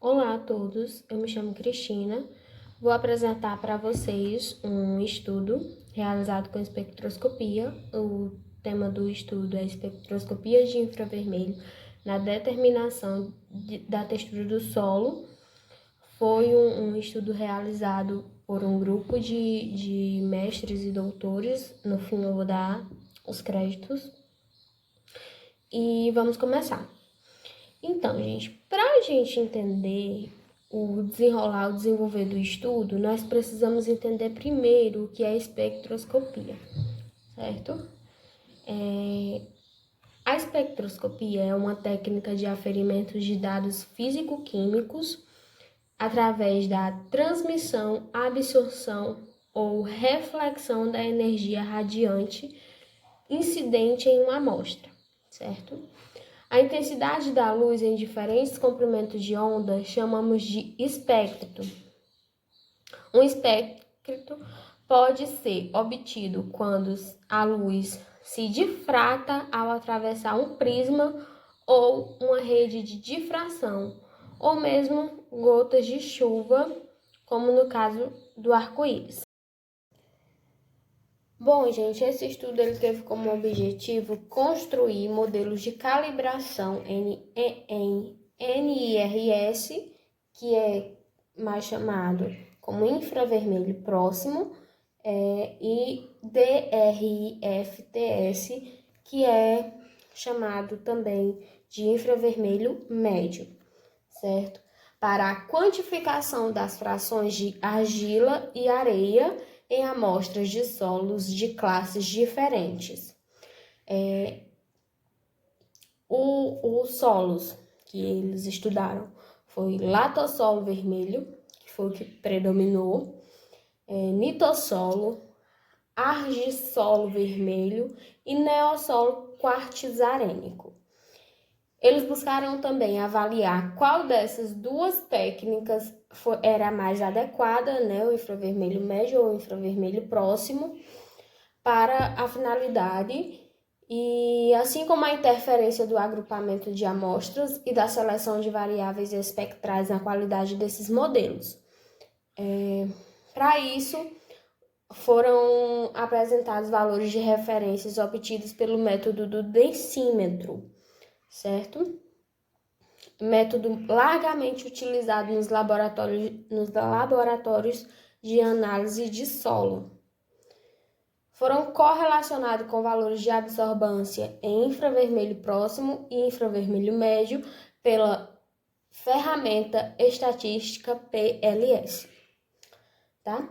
Olá a todos, eu me chamo Cristina. Vou apresentar para vocês um estudo realizado com espectroscopia. O tema do estudo é espectroscopia de infravermelho na determinação da textura do solo. Foi um estudo realizado por um grupo de mestres e doutores. No fim eu vou dar os créditos. E vamos começar. Então, gente, para a gente entender o desenvolver do estudo, nós precisamos entender primeiro o que é espectroscopia, certo? A espectroscopia é uma técnica de aferimento de dados físico-químicos através da transmissão, absorção ou reflexão da energia radiante incidente em uma amostra, certo? A intensidade da luz em diferentes comprimentos de onda chamamos de espectro. Um espectro pode ser obtido quando a luz se difrata ao atravessar um prisma ou uma rede de difração, ou mesmo gotas de chuva, como no caso do arco-íris. Bom, gente, esse estudo ele teve como objetivo construir modelos de calibração em NIRS, que é mais chamado como infravermelho próximo, e DRIFTS, que é chamado também de infravermelho médio, certo? Para a quantificação das frações de argila e areia em amostras de solos de classes diferentes. Os solos que eles estudaram foi latossolo vermelho, que foi o que predominou, nitossolo, argissolo vermelho e neossolo quartzarênico. Eles buscaram também avaliar qual dessas duas técnicas era mais adequada, né, o infravermelho médio ou o infravermelho próximo, para a finalidade, e assim como a interferência do agrupamento de amostras e da seleção de variáveis espectrais na qualidade desses modelos. Para isso, foram apresentados valores de referências obtidos pelo método do densímetro, certo? Método largamente utilizado nos laboratórios de análise de solo. Foram correlacionados com valores de absorbância em infravermelho próximo e infravermelho médio pela ferramenta estatística PLS, tá?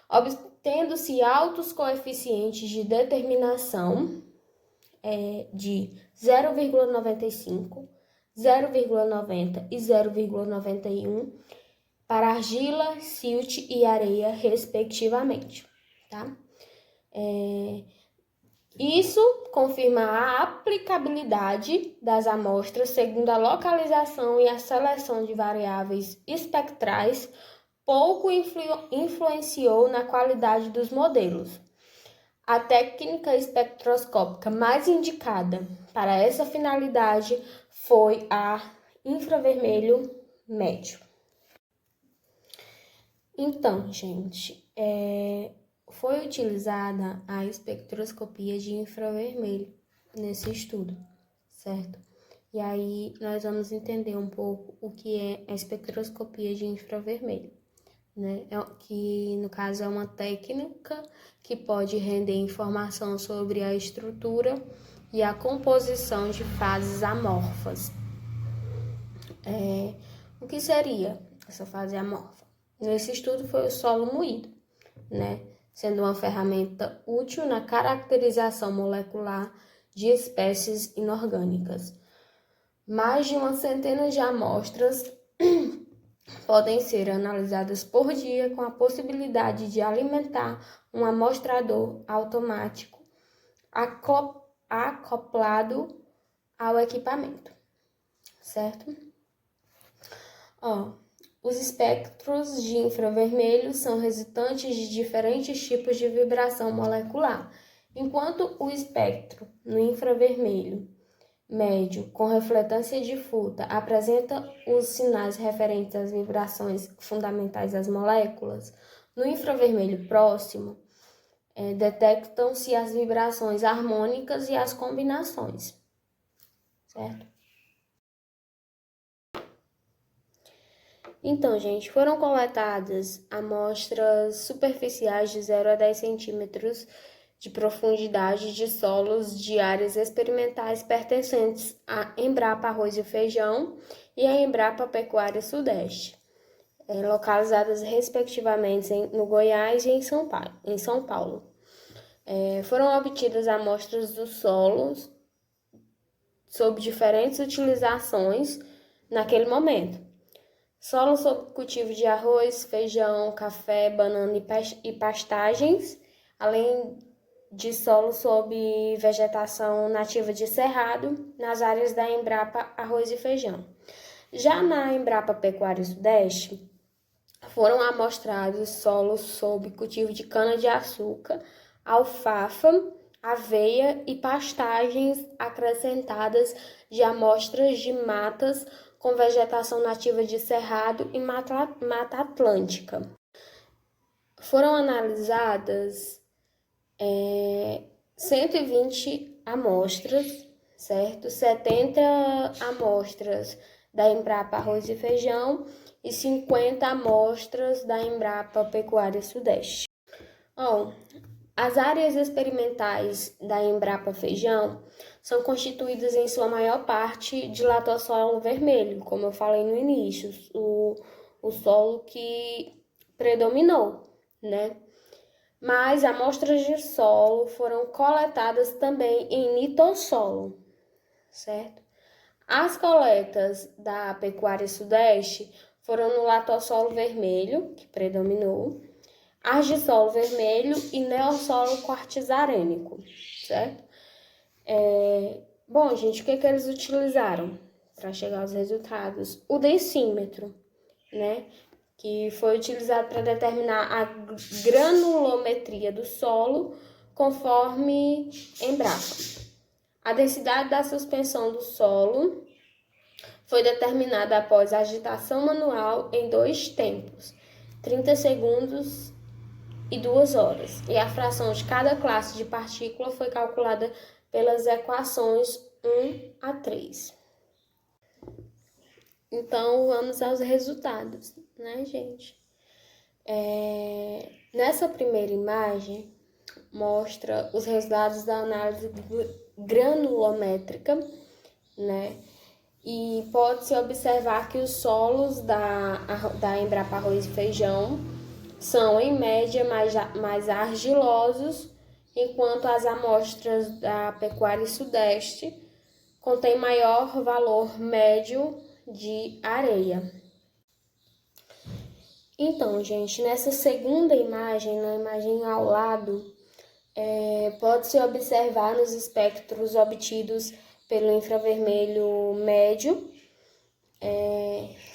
Obtendo-se altos coeficientes de determinação de 0,95, 0,90 e 0,91 para argila, silt e areia, respectivamente, tá? Isso confirma a aplicabilidade das amostras segundo a localização e a seleção de variáveis espectrais pouco influenciou na qualidade dos modelos. A técnica espectroscópica mais indicada para essa finalidade foi a infravermelho médio. Então, gente, foi utilizada a espectroscopia de infravermelho nesse estudo, certo? E aí nós vamos entender um pouco o que é a espectroscopia de infravermelho, né? Que no caso é uma técnica que pode render informação sobre a estrutura e a composição de fases amorfas. O que seria essa fase amorfa? Nesse estudo foi o solo moído, né? Sendo uma ferramenta útil na caracterização molecular de espécies inorgânicas. Mais de uma centena de amostras podem ser analisadas por dia com a possibilidade de alimentar um amostrador automático acoplado ao equipamento, certo? Os espectros de infravermelho são resultantes de diferentes tipos de vibração molecular, enquanto o espectro no infravermelho médio com refletância difusa apresenta os sinais referentes às vibrações fundamentais das moléculas, no infravermelho próximo, detectam-se as vibrações harmônicas e as combinações, certo? Então, gente, foram coletadas amostras superficiais de 0 a 10 centímetros de profundidade de solos de áreas experimentais pertencentes à Embrapa Arroz e Feijão e à Embrapa Pecuária Sudeste, localizadas respectivamente no Goiás e em São Paulo. Foram obtidas amostras dos solos sob diferentes utilizações naquele momento. Solo sob cultivo de arroz, feijão, café, banana e pastagens, além de solo sob vegetação nativa de cerrado, nas áreas da Embrapa Arroz e Feijão. Já na Embrapa Pecuária Sudeste, foram amostrados solos sob cultivo de cana-de-açúcar, alfafa, aveia e pastagens acrescentadas de amostras de matas com vegetação nativa de cerrado e mata atlântica. Foram analisadas 120 amostras, certo? 70 amostras da Embrapa Arroz e Feijão e 50 amostras da Embrapa Pecuária Sudeste. As áreas experimentais da Embrapa Feijão são constituídas em sua maior parte de latossolo vermelho, como eu falei no início, o solo que predominou, né? Mas amostras de solo foram coletadas também em nitossolo, certo? As coletas da Pecuária Sudeste foram no latossolo vermelho, que predominou, argissolo vermelho e neossolo quartzarênico, certo? Bom, gente, o que eles utilizaram para chegar aos resultados? O densímetro, né? Que foi utilizado para determinar a granulometria do solo conforme Embrapa. A densidade da suspensão do solo foi determinada após agitação manual em 2 tempos, 30 segundos e 2 horas, e a fração de cada classe de partícula foi calculada pelas equações 1 a 3. Então, vamos aos resultados, né, gente? Nessa primeira imagem, mostra os resultados da análise granulométrica, né? E pode-se observar que os solos da Embrapa Arroz e Feijão são, em média, mais argilosos, enquanto as amostras da Pecuária Sudeste contêm maior valor médio de areia. Então, gente, nessa segunda imagem, na imagem ao lado, pode-se observar nos espectros obtidos pelo infravermelho médio,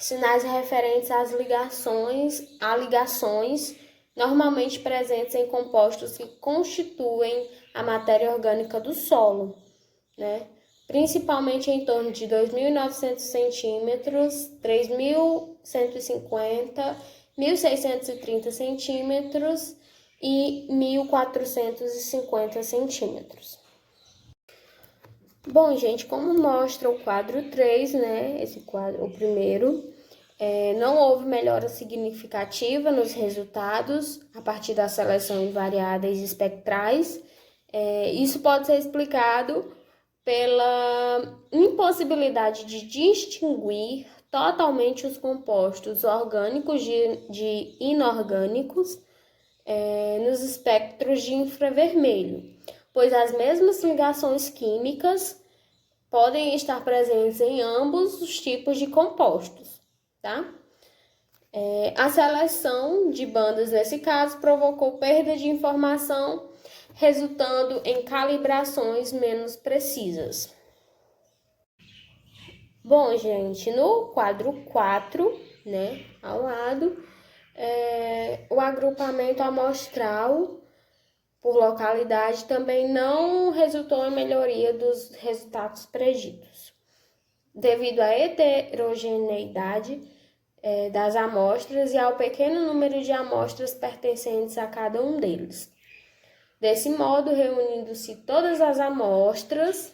sinais referentes às ligações normalmente presentes em compostos que constituem a matéria orgânica do solo, né? Principalmente em torno de 2.900 centímetros, 3.150, 1.630 centímetros e 1.450 centímetros. Bom, gente, como mostra o quadro 3, né, esse quadro, o primeiro, não houve melhora significativa nos resultados a partir da seleção de variáveis espectrais. Isso pode ser explicado pela impossibilidade de distinguir totalmente os compostos orgânicos de inorgânicos nos espectros de infravermelho, pois as mesmas ligações químicas podem estar presentes em ambos os tipos de compostos, tá? A seleção de bandas, nesse caso, provocou perda de informação, resultando em calibrações menos precisas. Bom, gente, no quadro 4, né, ao lado, o agrupamento amostral por localidade também não resultou em melhoria dos resultados preditos, devido à heterogeneidade das amostras e ao pequeno número de amostras pertencentes a cada um deles. Desse modo, reunindo-se todas as amostras,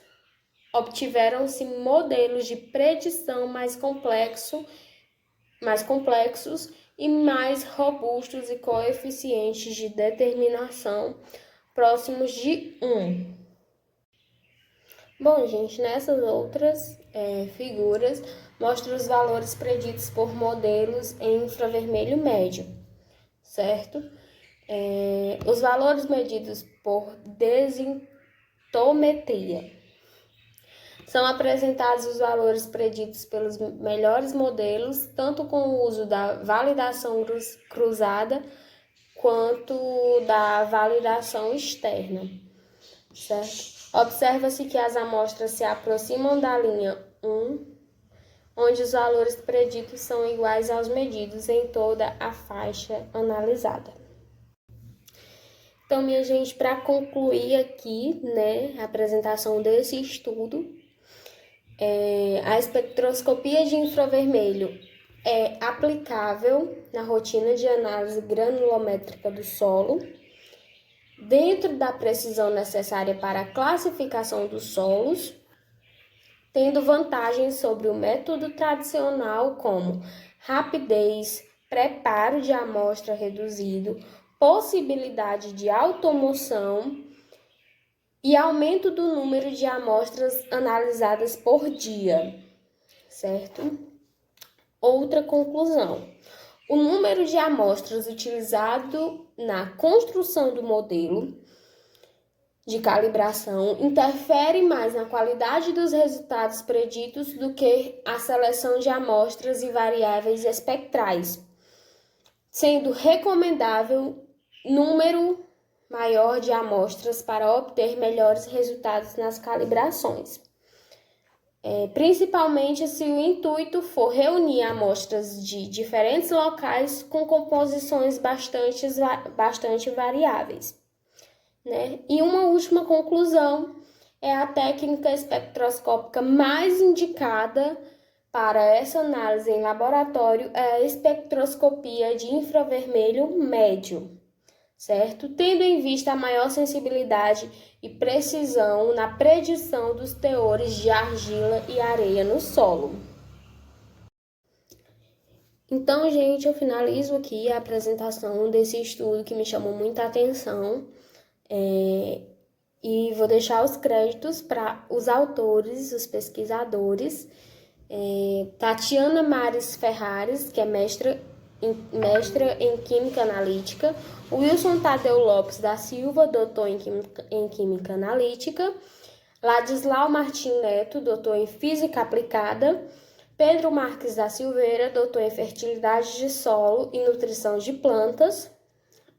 obtiveram-se modelos de predição mais complexos e mais robustos e coeficientes de determinação próximos de 1. Bom, gente, nessas outras figuras, mostra os valores preditos por modelos em infravermelho médio, certo? Os valores medidos por densintometria. São apresentados os valores preditos pelos melhores modelos, tanto com o uso da validação cruzada quanto da validação externa, certo? Observa-se que as amostras se aproximam da linha 1, onde os valores preditos são iguais aos medidos em toda a faixa analisada. Então, minha gente, para concluir aqui, a apresentação desse estudo, a espectroscopia de infravermelho é aplicável na rotina de análise granulométrica do solo, dentro da precisão necessária para a classificação dos solos, tendo vantagens sobre o método tradicional como rapidez, preparo de amostra reduzido, possibilidade de automoção e aumento do número de amostras analisadas por dia, certo? Outra conclusão: o número de amostras utilizado na construção do modelo de calibração interfere mais na qualidade dos resultados preditos do que a seleção de amostras e variáveis espectrais, sendo recomendável número maior de amostras para obter melhores resultados nas calibrações. Principalmente se o intuito for reunir amostras de diferentes locais com composições bastante variáveis. E uma última conclusão: é a técnica espectroscópica mais indicada para essa análise em laboratório é a espectroscopia de infravermelho médio, certo? Tendo em vista a maior sensibilidade e precisão na predição dos teores de argila e areia no solo. Então, gente, eu finalizo aqui a apresentação desse estudo que me chamou muita atenção. E vou deixar os créditos para os autores, os pesquisadores. Tatiana Mares Ferrares, que é mestra em Química Analítica, Wilson Tadeu Lopes da Silva, doutor em Química Analítica, Ladislau Martim Neto, doutor em Física Aplicada, Pedro Marques da Silveira, doutor em Fertilidade de Solo e Nutrição de Plantas,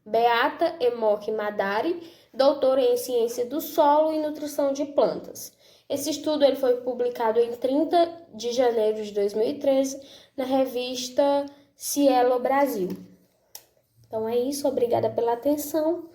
Beata Emoc Madari, doutora em Ciência do Solo e Nutrição de Plantas. Esse estudo ele foi publicado em 30 de janeiro de 2013 na revista Cielo Brasil. Então é isso, obrigada pela atenção.